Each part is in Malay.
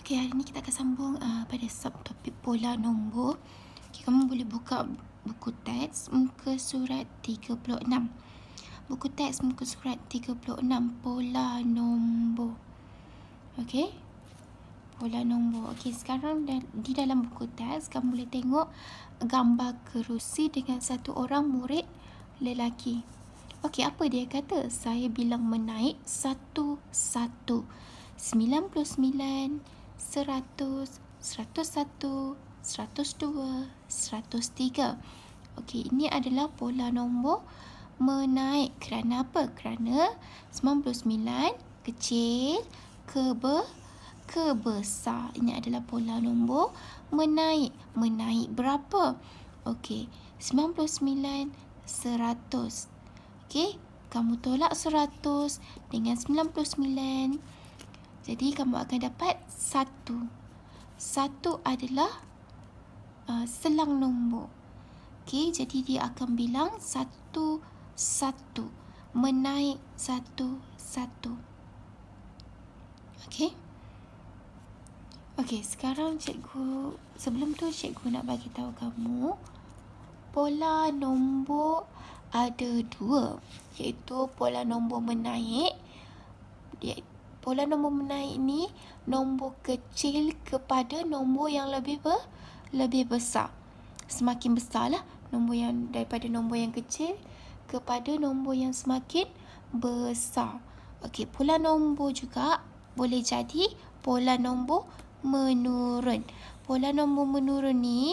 Okey, hari ni kita akan sambung pada subtopik pola nombor. Okay, kamu boleh buka buku teks muka surat 36. Buku teks muka surat 36, pola nombor. Okey, pola nombor. Okey, sekarang di dalam buku teks kamu boleh tengok gambar kerusi dengan satu orang murid lelaki. Okey, apa dia kata? Saya bilang menaik satu-satu. 99, 100, 101, 102, 103. Okey, ini adalah pola nombor menaik. Kerana apa? Kerana 99 kecil ke besar. Ini adalah pola nombor menaik. Menaik berapa? Okey, 99, 100. Okey, kamu tolak 100 dengan 99. Jadi kamu akan dapat 1. 1 adalah selang nombor. Okey, jadi dia akan bilang 1, 1. Menaik 1, 1. Okey. Okey, sekarang sebelum tu cikgu nak bagi tahu kamu pola nombor ada 2, iaitu pola nombor menaik. Pola nombor menaik ni nombor kecil kepada nombor yang lebih besar. Semakin besarlah nombor yang daripada nombor yang kecil kepada nombor yang semakin besar. Okey, pola nombor juga boleh jadi pola nombor menurun. Pola nombor menurun ni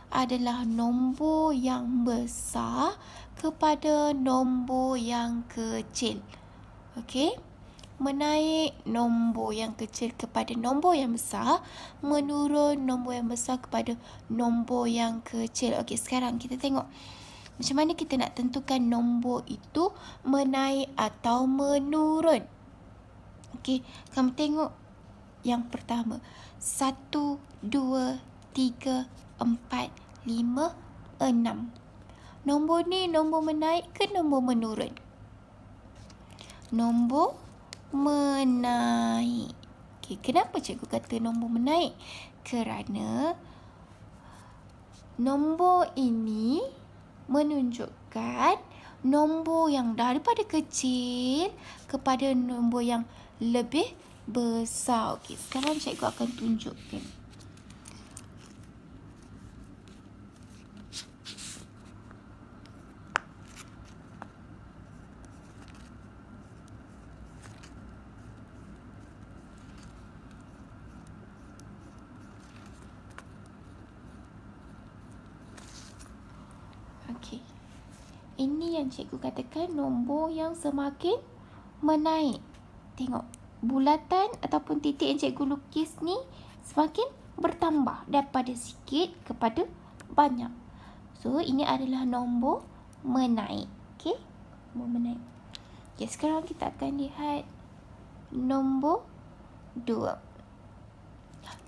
adalah nombor yang besar kepada nombor yang kecil. Okey? Menaik nombor yang kecil kepada nombor yang besar, menurun nombor yang besar kepada nombor yang kecil. Okey, sekarang kita tengok macam mana kita nak tentukan nombor itu menaik atau menurun. Okey, kamu tengok yang pertama. 1, 2, 3, 4, 5, 6. Nombor ni nombor menaik ke nombor menurun? Nombor menaik. Okey, kenapa cikgu kata nombor menaik? Kerana nombor ini menunjukkan nombor yang daripada kecil kepada nombor yang lebih besar. Okey, sekarang cikgu akan tunjukkan. Okey. Ini yang cikgu katakan nombor yang semakin menaik. Tengok, bulatan ataupun titik yang cikgu lukis ni semakin bertambah daripada sikit kepada banyak. So, ini adalah nombor menaik. Okey, nombor menaik. Okey, sekarang kita akan lihat nombor 2.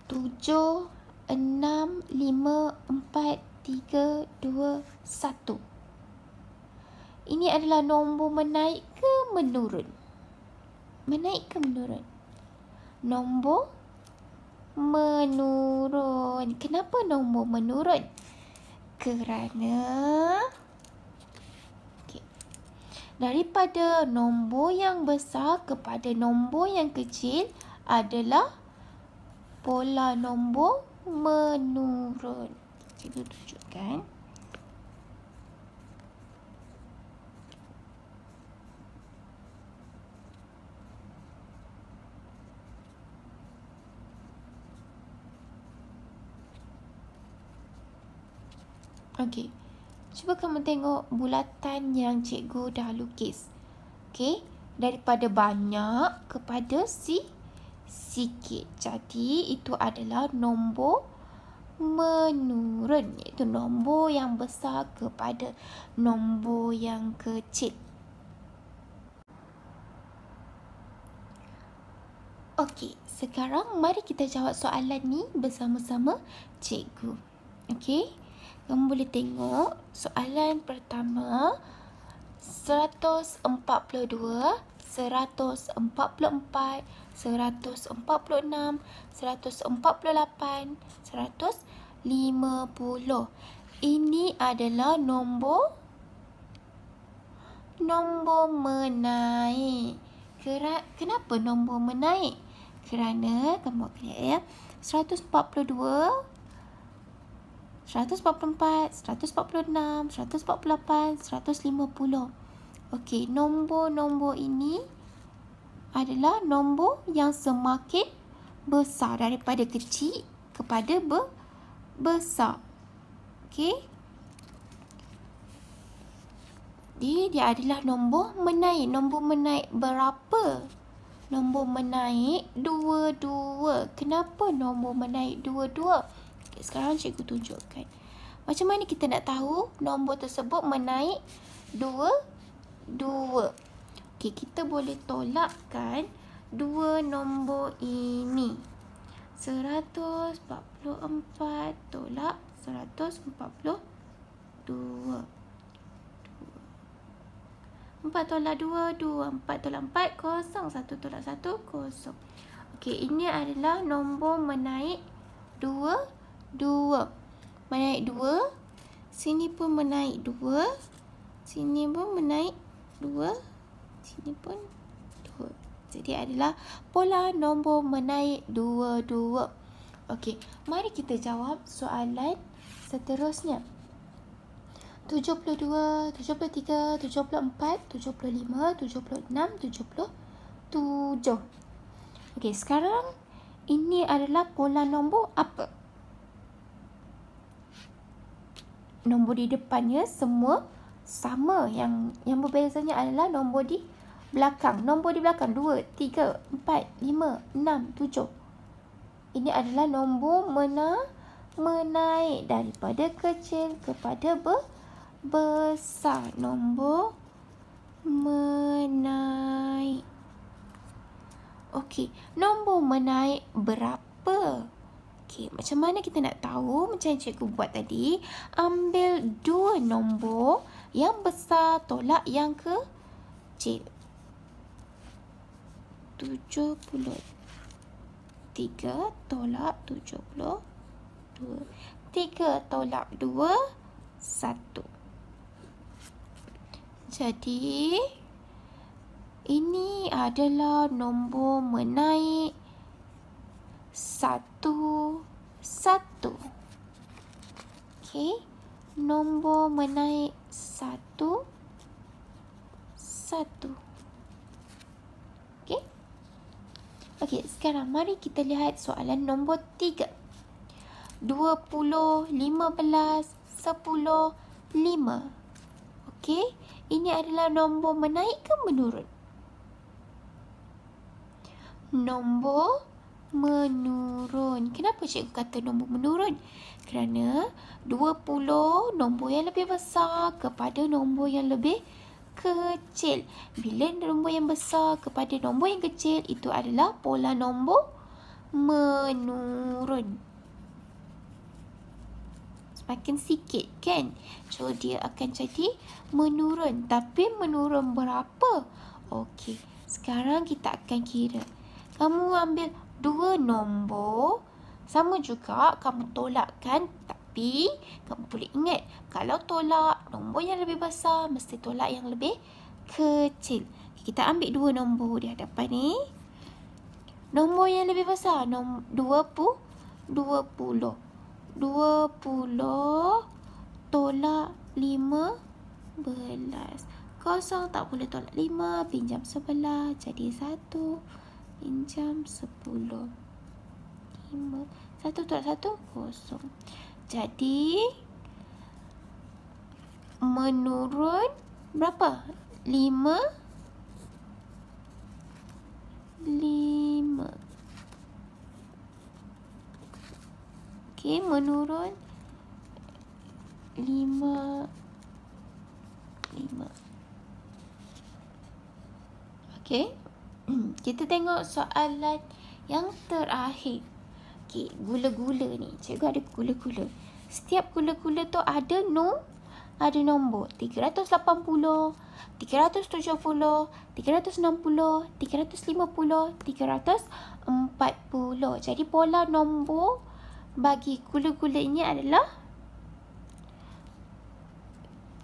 7, 6, 5, 4, 3, 2, 1. Ini adalah nombor menaik ke menurun? Menaik ke menurun? Nombor menurun. Kenapa nombor menurun? Kerana daripada nombor yang besar kepada nombor yang kecil adalah pola nombor menurun. Cikgu tunjukkan. Okey, cuba kamu tengok bulatan yang cikgu dah lukis. Okey, daripada banyak kepada sikit. Jadi, itu adalah nombor menurun, iaitu nombor yang besar kepada nombor yang kecil. Okey, sekarang mari kita jawab soalan ni bersama-sama cikgu. Okey, kamu boleh tengok soalan pertama. 142 144, 146, 148, 150. Ini adalah nombor menaik. Kenapa nombor menaik? Kerana kamu lihat ya, 142, 144, 146, 148, 150. Okey, nombor-nombor ini adalah nombor yang semakin besar daripada kecil kepada besar. Okey. Dia adalah nombor menaik. Nombor menaik berapa? Nombor menaik 22. Kenapa nombor menaik 22? Okay, sekarang cikgu tunjukkan. Macam mana kita nak tahu nombor tersebut menaik 22? Okay, kita boleh tolakkan dua nombor ini. 144 tolak 142. 4 tolak 2, 2. 4 tolak 4, kosong. 1 tolak 1, kosong. Okey, ini adalah nombor menaik 2, 2. Menaik 2. Sini pun menaik 2. Sini pun menaik 2. Sini pun 2. Jadi adalah pola nombor menaik 2, 2. Okey, mari kita jawab soalan seterusnya. 72, 73, 74, 75, 76, 77. Okey, sekarang ini adalah pola nombor apa? Nombor di depannya semua sama. Yang berbezanya adalah nombor di belakang. Nombor di belakang 2, 3, 4, 5, 6, 7. Ini adalah nombor menaik daripada kecil kepada besar. Nombor menaik. Okey, nombor menaik berapa? Okey, macam mana kita nak tahu? Macam yang cikgu buat tadi. Ambil dua nombor yang besar tolak yang kecil. 73 tolak 72. 3 tolak 2, 1. Jadi, ini adalah nombor menaik 1, 1. Okey, nombor menaik 1, 1. Okey. Okey, sekarang mari kita lihat soalan nombor 3. 20, 15, 10, 5. Okey, ini adalah nombor menaik ke menurun? Nombor menurun. Kenapa cikgu kata nombor menurun? Kerana 20 nombor yang lebih besar kepada nombor yang lebih kecil. Bila nombor yang besar kepada nombor yang kecil, itu adalah pola nombor menurun. Semakin sikit kan? So, dia akan jadi menurun. Tapi menurun berapa? Okey, sekarang kita akan kira. Kamu ambil dua nombor. Sama juga kamu tolakkan. Tapi kamu boleh ingat, kalau tolak nombor yang lebih besar, mesti tolak yang lebih kecil. Kita ambil dua nombor di hadapan ni. Nombor yang lebih besar, 20 tolak 15. Kosong tak boleh tolak 5. Pinjam 11. Jadi 1. Pinjam 10. 5. 1 tolak 1. Kosong. Jadi, menurun berapa? 5. Okey, menurun 5. Okey. Kita tengok soalan yang terakhir. Okey, gula-gula ni. Cikgu ada gula-gula. Setiap gula-gula tu ada ada nombor 380, 370, 360, 350, 340. Jadi pola nombor bagi gula-gula ini adalah,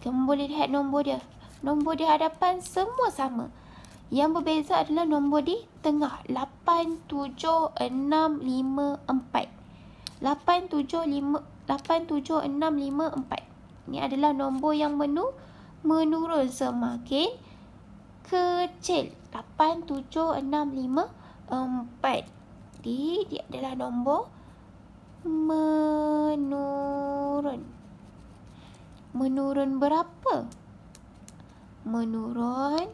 kamu boleh lihat nombor dia. Nombor di hadapan semua sama. Yang berbeza adalah nombor di tengah. 8, 7, 6, 5, 4. 8, 7, 6, 5, 4. Ini adalah nombor yang menurun semakin kecil. 8, 7, 6, 5, 4. Jadi dia adalah nombor menurun. Menurun berapa? Menurun,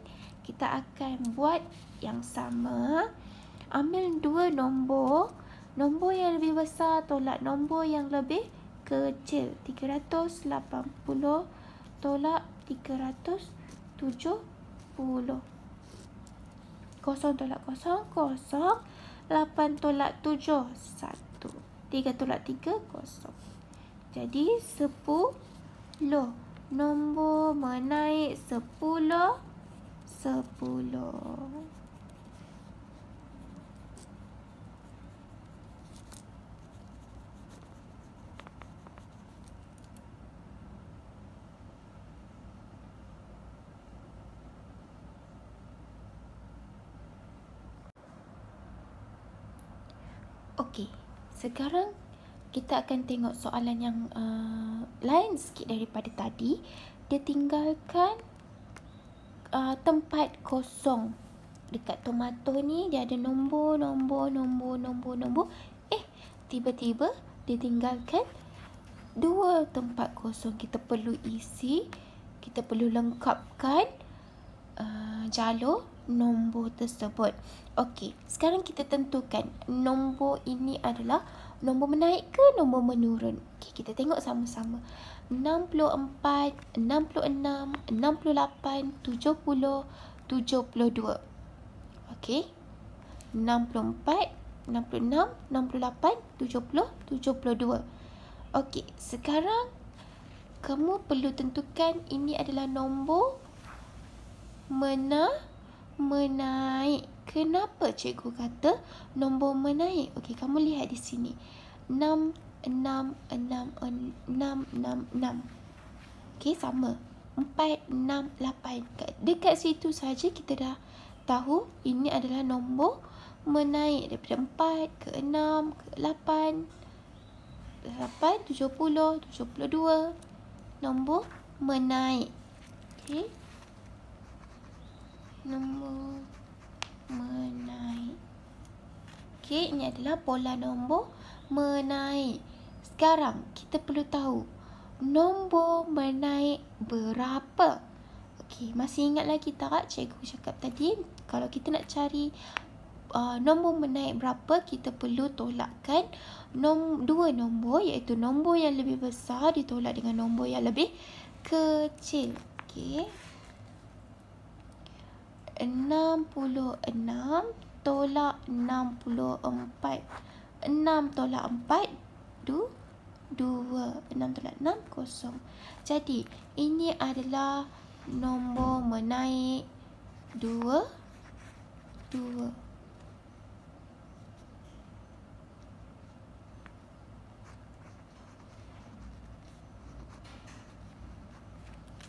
kita akan buat yang sama. Ambil dua nombor. Nombor yang lebih besar tolak nombor yang lebih kecil. 380 tolak 370. Kosong tolak kosong, kosong. 8 tolak 7, 1. 3 tolak 3, kosong. Jadi 10. Nombor menaik 10. 10. Okey, sekarang kita akan tengok soalan yang lain sikit daripada tadi. Dia tinggalkan tempat kosong. Dekat tomato ni dia ada nombor. Tiba-tiba dia tinggalkan dua tempat kosong. Kita perlu isi, kita perlu lengkapkan jalur nombor tersebut. Okey, sekarang kita tentukan nombor ini adalah nombor menaik ke nombor menurun. Okey, kita tengok sama-sama. 64, 66, 68, 70, 72. Okey. 64, 66, 68, 70, 72. Okey, sekarang kamu perlu tentukan ini adalah nombor menaik. Kenapa cikgu kata nombor menaik? Okey, kamu lihat di sini. 6, 6, 6, 6, 6, 6. Okey, sama. 4, 6, 8. Dekat situ saja kita dah tahu ini adalah nombor menaik daripada 4 ke 6 ke 8. 8, 70, 72. Nombor menaik. Okey. Nombor menaik. Okey, ini adalah pola nombor menaik. Sekarang kita perlu tahu nombor menaik berapa. Okey, masih ingat lagi tak cikgu cakap tadi, kalau kita nak cari nombor menaik berapa, kita perlu tolakkan dua nombor, iaitu nombor yang lebih besar ditolak dengan nombor yang lebih kecil. Okey. 66 tolak 64. 6 tolak 4, 2. 6 tolak 6, kosong. Jadi, ini adalah nombor menaik 2.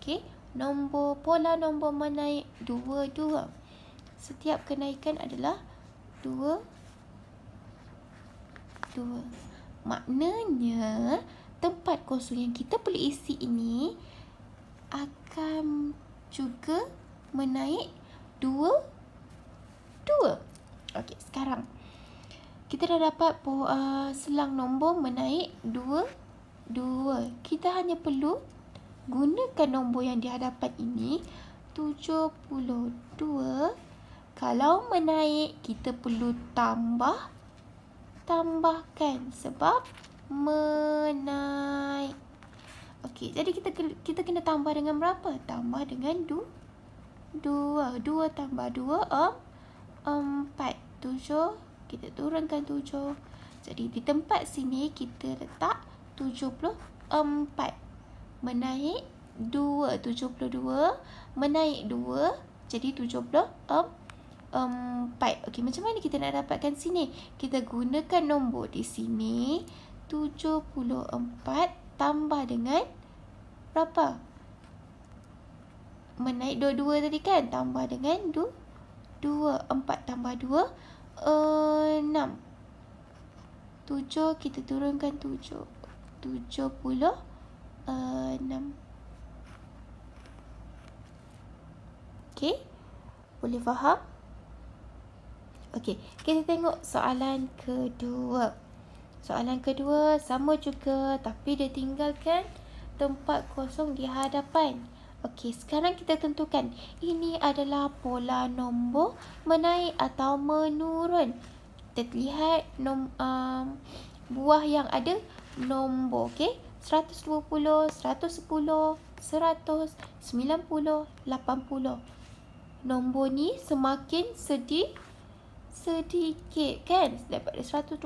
Okey, pola nombor menaik 2. Setiap kenaikan adalah 2. Maknanya tempat kosong yang kita perlu isi ini akan juga menaik 2. Okey, sekarang kita dah dapat selang nombor menaik 2. Kita hanya perlu gunakan nombor yang di hadapan ini, 72. Kalau menaik, kita perlu tambahkan sebab menaik. Okey, jadi kita kena tambah dengan berapa? Tambah dengan 2. 2 tambah 2, 4. 7, kita turunkan 7. Jadi di tempat sini kita letak 74. Menaik 72 menaik 2 jadi 74. Okey, macam mana kita nak dapatkan sini? Kita gunakan nombor di sini 74 tambah dengan berapa? Menaik 22 tadi kan? Tambah dengan 2. 4 tambah 2 6. 7 kita turunkan 7. 76. Okey, boleh faham? Okey, kita tengok soalan kedua. Soalan kedua sama juga tapi dia tinggalkan tempat kosong di hadapan. Okey, sekarang kita tentukan ini adalah pola nombor menaik atau menurun. Kita lihat buah yang ada nombor. Okey, 120, 110, 100, 90, 80. Nombor ni semakin sedikit kan, daripada 120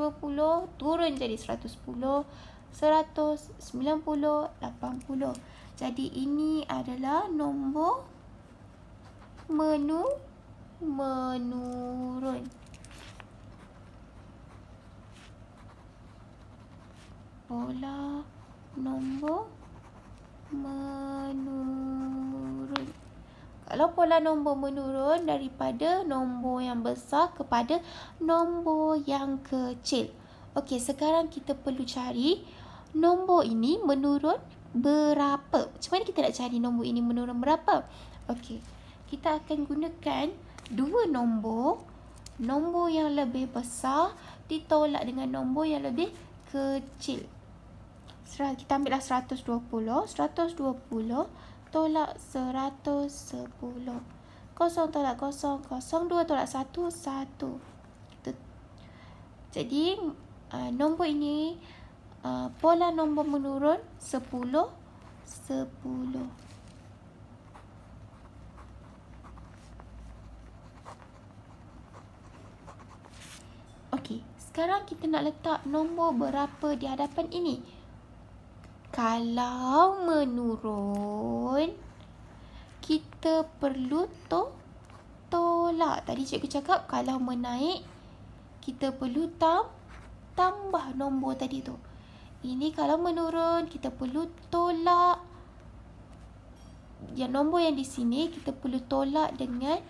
turun jadi 110, 100, 90, 80. Jadi ini adalah nombor menurun. Pola nombor menurun. Kalau pola nombor menurun daripada nombor yang besar kepada nombor yang kecil. Okey, sekarang kita perlu cari nombor ini menurun berapa. Macam mana kita nak cari nombor ini menurun berapa? Okey, kita akan gunakan dua nombor. Nombor yang lebih besar ditolak dengan nombor yang lebih kecil. Kita ambillah 120. 120 tolak 110. Kosong tolak kosong. 2 tolak 1, 1. Jadi, nombor ini, pola nombor menurun 10, 10. Okey, sekarang kita nak letak nombor berapa di hadapan ini. Kalau menurun, kita perlu tolak. Tadi cikgu cakap kalau menaik, kita perlu tambah nombor tadi tu. Ini kalau menurun, kita perlu tolak. Yang nombor yang di sini, kita perlu tolak dengan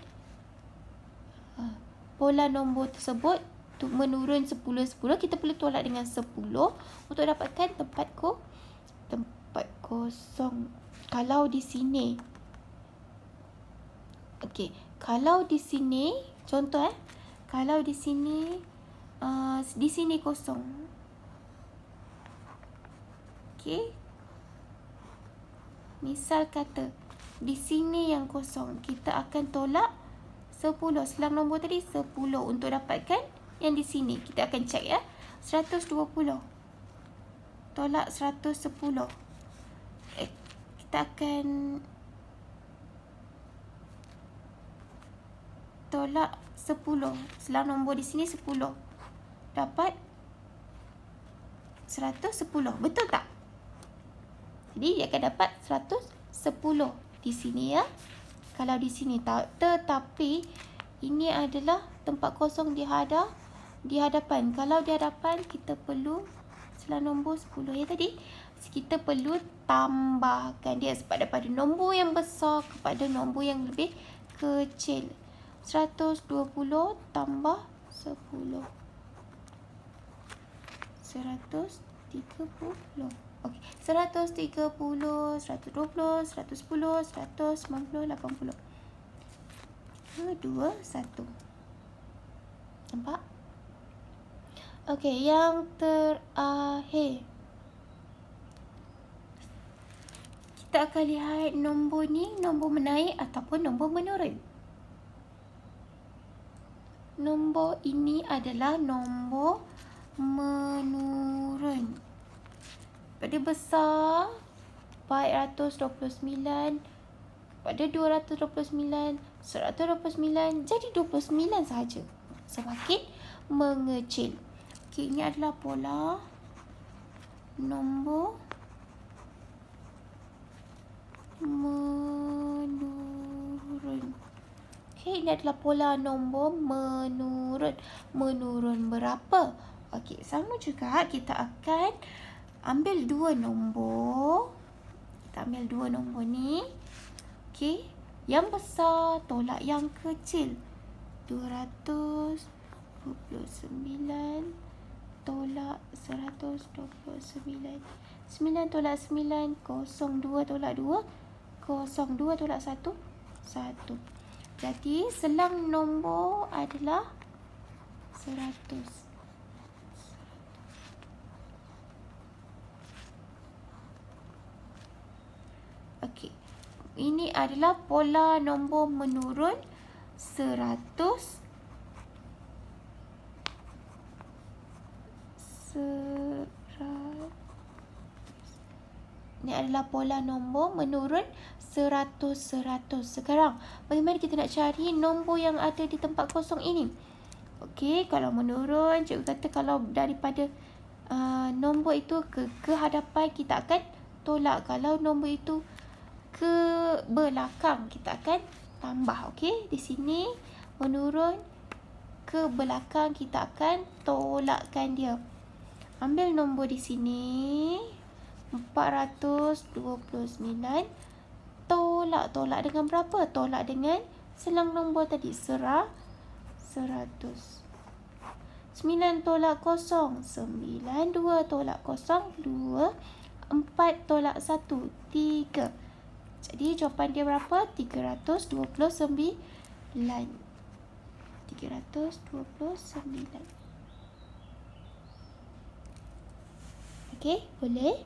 pola nombor tersebut. Menurun 10, 10, kita perlu tolak dengan 10 untuk dapatkan tempat kosong. Kalau di sini, okey, kalau di sini contoh kalau di sini kosong. Okey, misal kata di sini yang kosong, kita akan tolak 10. Selang nombor tadi 10 untuk dapatkan yang di sini. Kita akan cek 120 tolak 110. Kita akan tolak 10. Selang nombor di sini 10. Dapat 110. Betul tak? Jadi dia akan dapat 110 di sini ya. Kalau di sini tak. Tetapi ini adalah tempat kosong di hadapan. Kalau di hadapan kita perlu selang nombor 10 ya tadi. Kita perlu tambahkan dia daripada nombor yang besar kepada nombor yang lebih kecil. 120 tambah 10. 130. Okey, 130, 120, 110, 190, 80. 2, 1. Nampak? Okey, yang terakhir. Kita akan lihat nombor ni, nombor menaik ataupun nombor menurun. Nombor ini adalah nombor menurun. Pada besar 429, pada 229, 129, jadi 29 sahaja. Semakin mengecil. Okey, ini adalah pola nombor menurun. Okey, ini adalah pola nombor menurun. Menurun berapa? Okey, sama juga kita akan ambil dua nombor. Kita ambil dua nombor ni. Okey, yang besar tolak yang kecil. 229 tolak 129. 9 tolak 9, 02 tolak 2, 02 tolak 1, 1. Jadi selang nombor adalah 100. Okey. Ini adalah pola nombor menurun 100. Ini adalah pola nombor menurun 100. Sekarang, bagaimana kita nak cari nombor yang ada di tempat kosong ini? Okey, kalau menurun, cikgu kata kalau daripada nombor itu ke hadapan, kita akan tolak. Kalau nombor itu ke belakang, kita akan tambah. Okey, di sini menurun ke belakang, kita akan tolakkan dia. Ambil nombor di sini 429. Tolak dengan berapa? Tolak dengan selang nombor tadi, 100. 9 tolak 0, 9. 2 tolak 0, 2. 4 tolak 1, 3. Jadi jawapan dia berapa? 329. 329. Okey, boleh?